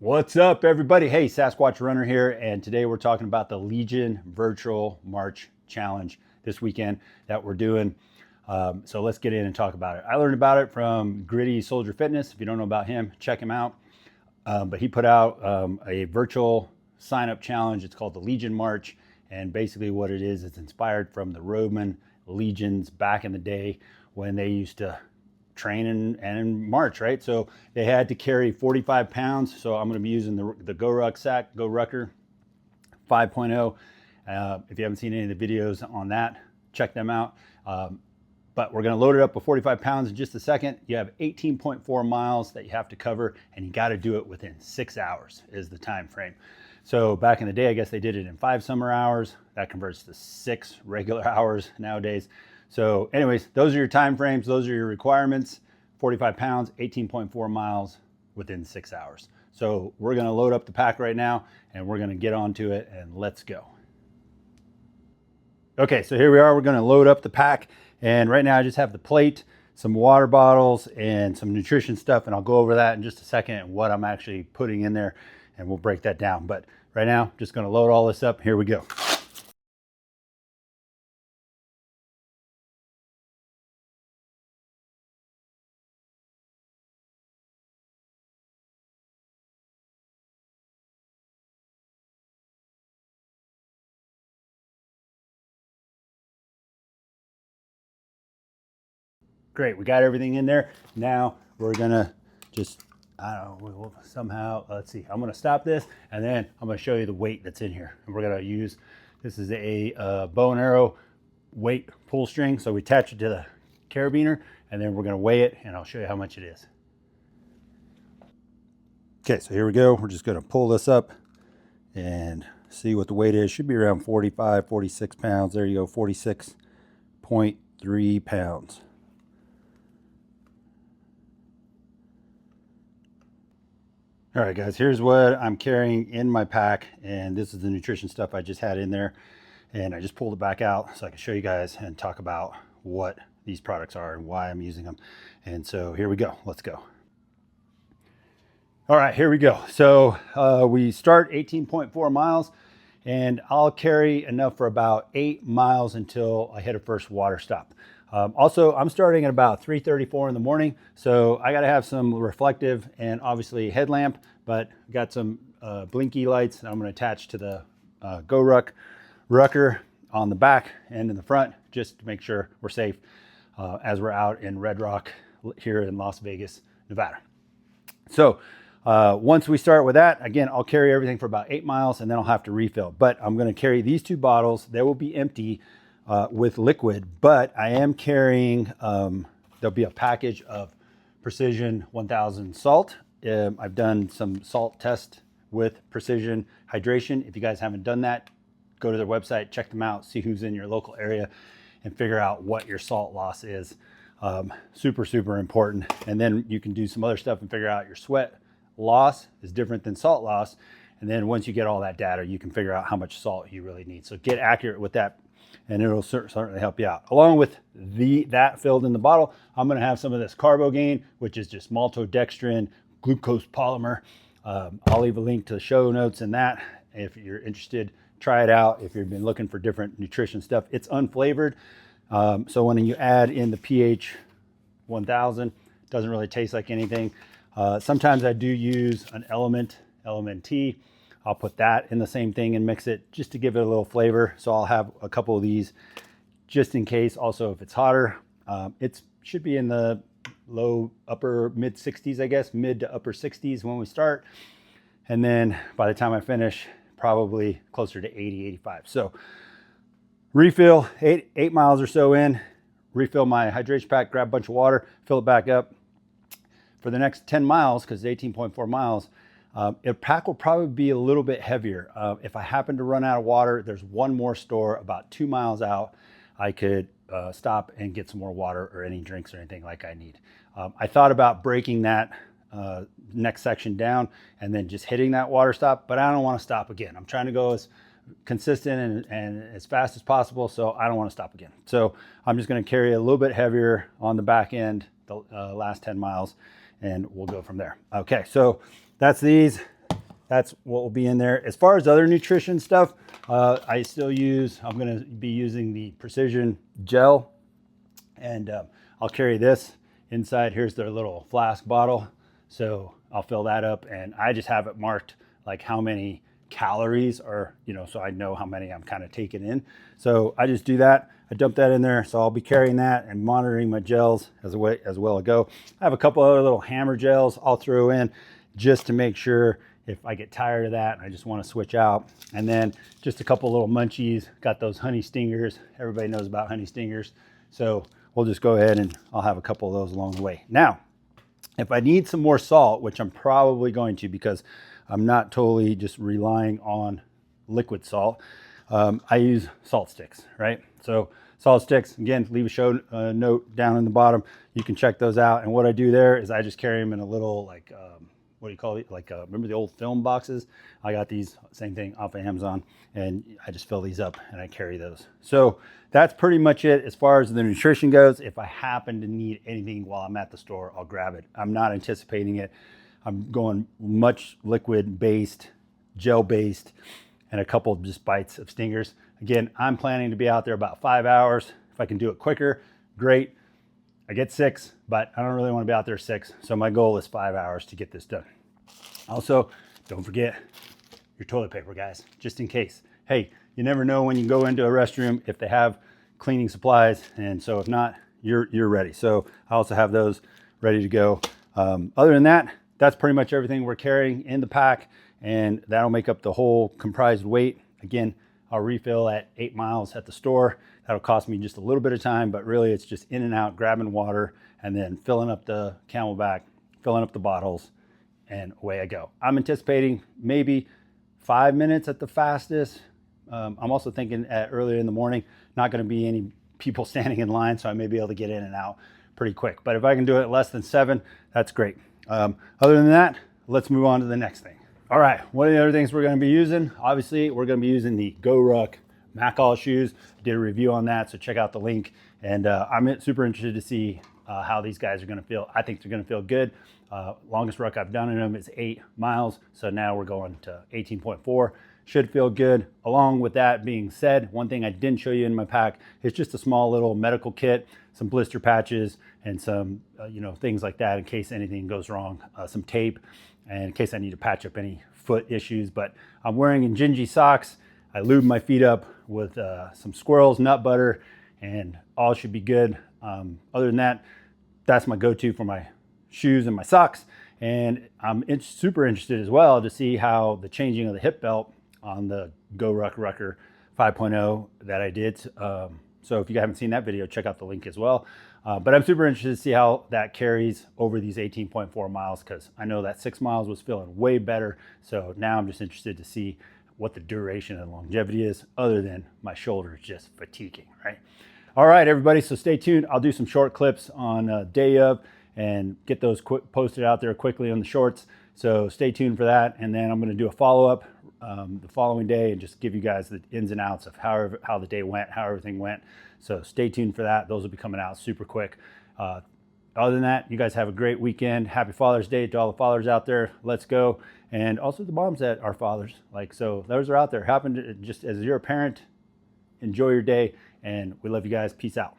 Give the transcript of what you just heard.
What's up, everybody? Hey, Sasquatch Runner here, and today we're talking about the Legion Virtual March Challenge this weekend that we're doing. So let's get in and talk about it. I learned about it from Gritty Soldier Fitness. If you don't know about him, check him out. But he put out a virtual sign-up challenge. It's called the Legion March, and basically what it is, it's inspired from the Roman legions back in the day when they used to train and march, right? So they had to carry 45 pounds. So I'm going to be using the GORUCK Rucker 5.0. If you haven't seen any of the videos on that, check them out. But we're going to load it up with 45 pounds in just a second. You have 18.4 miles that you have to cover, and you got to do it within 6 hours is the time frame. So back in the day, I guess they did it in 5 summer hours. That converts to 6 regular hours nowadays. So anyways, those are your time frames. Those are your requirements. 45 pounds, 18.4 miles within 6 hours. So we're going to load up the pack right now, and we're going to get onto it, and let's go. Okay, so here we are. We're going to load up the pack, and right now I just have the plate, some water bottles, and some nutrition stuff, and I'll go over that in just a second and what I'm actually putting in there, and we'll break that down. But right now, just going to load all this up. Here we go. Great, we got everything in there. Now we're gonna just, I don't know, we'll somehow, let's see, I'm gonna stop this and then I'm gonna show you the weight that's in here. And we're gonna use, this is a bow and arrow weight pull string. So we attach it to the carabiner and then we're gonna weigh it and I'll show you how much it is. Okay, so here we go. We're just gonna pull this up and see what the weight is. Should be around 45, 46 pounds. There you go, 46.3 pounds. All right, guys, here's what I'm carrying in my pack, and this is the nutrition stuff I just had in there, and I just pulled it back out so I can show you guys and talk about what these products are and why I'm using them. And so here we go. Let's go. All right, here we go. So we start 18.4 miles, and I'll carry enough for about 8 miles until I hit a first water stop. Also, I'm starting at about 3:34 in the morning, so I got to have some reflective and obviously headlamp, but got some blinky lights that I'm going to attach to the GORUCK Rucker on the back and in the front, just to make sure we're safe as we're out in Red Rock here in Las Vegas, Nevada. So once we start with that, again, I'll carry everything for about 8 miles and then I'll have to refill. But I'm going to carry these 2 bottles. They will be empty with liquid, but I am carrying, there'll be a package of Precision 1000 salt. I've done some salt tests with Precision Hydration. If you guys haven't done that, go to their website, check them out, see who's in your local area and figure out what your salt loss is. Super, super important. And then you can do some other stuff and figure out your sweat loss is different than salt loss. And then once you get all that data, you can figure out how much salt you really need. So get accurate with that, and it'll certainly help you out. Along with that filled in the bottle, I'm going to have some of this Carbogain, which is just maltodextrin glucose polymer. I'll leave a link to the show notes and that. If you're interested, try it out. If you've been looking for different nutrition stuff, it's unflavored. So when you add in the pH 1000, it doesn't really taste like anything. Sometimes I do use an LMNT. I'll put that in the same thing and mix it just to give it a little flavor. So I'll have a couple of these just in case. Also, if it's hotter, it should be in the upper mid 60s, I guess, mid to upper 60s when we start. And then by the time I finish, probably closer to 80, 85. So refill 8 miles or so in, refill my hydration pack, grab a bunch of water, fill it back up. For the next 10 miles, because it's 18.4 miles, the pack will probably be a little bit heavier. If I happen to run out of water, there's one more store about 2 miles out. I could stop and get some more water or any drinks or anything like I need. I thought about breaking that next section down and then just hitting that water stop, but I don't want to stop again. I'm trying to go as consistent and as fast as possible, so I don't want to stop again. So I'm just going to carry a little bit heavier on the back end, the last 10 miles, and we'll go from there. Okay, so that's these. that's what will be in there. As far as other nutrition stuff, I still use, I'm going to be using the Precision Gel, and I'll carry this inside. Here's their little flask bottle. So I'll fill that up, and I just have it marked like how many calories are, you know, so I know how many I'm kind of taking in. So I just do that. I dump that in there. So I'll be carrying that and monitoring my gels as well as go. I have a couple other little hammer gels I'll throw in just to make sure if I get tired of that and I just want to switch out. And then just a couple little munchies. Got those honey stingers. Everybody knows about honey stingers. So we'll just go ahead and I'll have a couple of those along the way. Now, if I need some more salt, which I'm probably going to, because I'm not totally just relying on liquid salt, I use salt sticks, right? So salt sticks, again, leave a show note down in the bottom. You can check those out. And what I do there is I just carry them in a little, like, what do you call it? Like, remember the old film boxes? I got these, same thing, off of Amazon, and I just fill these up and I carry those. So that's pretty much it as far as the nutrition goes. If I happen to need anything while I'm at the store, I'll grab it. I'm not anticipating it. I'm going much liquid-based, gel-based, and a couple just bites of stingers. Again, I'm planning to be out there about 5 hours. If I can do it quicker, great. I get 6, but I don't really want to be out there 6. So my goal is 5 hours to get this done. Also, don't forget your toilet paper, guys, just in case. Hey, you never know when you go into a restroom if they have cleaning supplies. And so if not, you're ready. So I also have those ready to go. Other than that, that's pretty much everything we're carrying in the pack, and that'll make up the whole comprised weight. Again, I'll refill at 8 miles at the store. That'll cost me just a little bit of time, but really it's just in and out, grabbing water, and then filling up the Camelback, filling up the bottles, and away I go. I'm anticipating maybe 5 minutes at the fastest. I'm also thinking earlier in the morning, not gonna be any people standing in line, so I may be able to get in and out pretty quick. But if I can do it less than 7, that's great. Other than that, let's move on to the next thing. All right, one of the other things we're going to be using, obviously, we're going to be using the GORUCK Mackall shoes. I did a review on that, so check out the link. And I'm super interested to see how these guys are going to feel. I think they're going to feel good. Longest ruck I've done in them is 8 miles, so now we're going to 18.4. Should feel good. Along with that being said, one thing I didn't show you in my pack is just a small little medical kit, some blister patches, and some things like that in case anything goes wrong, some tape, and in case I need to patch up any foot issues. But I'm wearing Injinji socks. I lube my feet up with some Squirrels nut butter, and all should be good. Other than that, that's my go-to for my shoes and my socks. And I'm super interested as well to see how the changing of the hip belt on the GORUCK Rucker 5.0 that I did. So if you haven't seen that video, check out the link as well. But I'm super interested to see how that carries over these 18.4 miles, because I know that 6 miles was feeling way better. So now I'm just interested to see what the duration and longevity is, other than my shoulders just fatiguing, right? All right, everybody, so stay tuned. I'll do some short clips on day of and get those posted out there quickly on the shorts. So stay tuned for that. And then I'm going to do a follow-up the following day and just give you guys the ins and outs of how the day went, how everything went. So stay tuned for that. Those will be coming out super quick. Other than that, you guys have a great weekend. Happy Father's Day to all the fathers out there. Let's go. And also the moms that are fathers. So those are out there. Just as you're a parent, enjoy your day. And we love you guys. Peace out.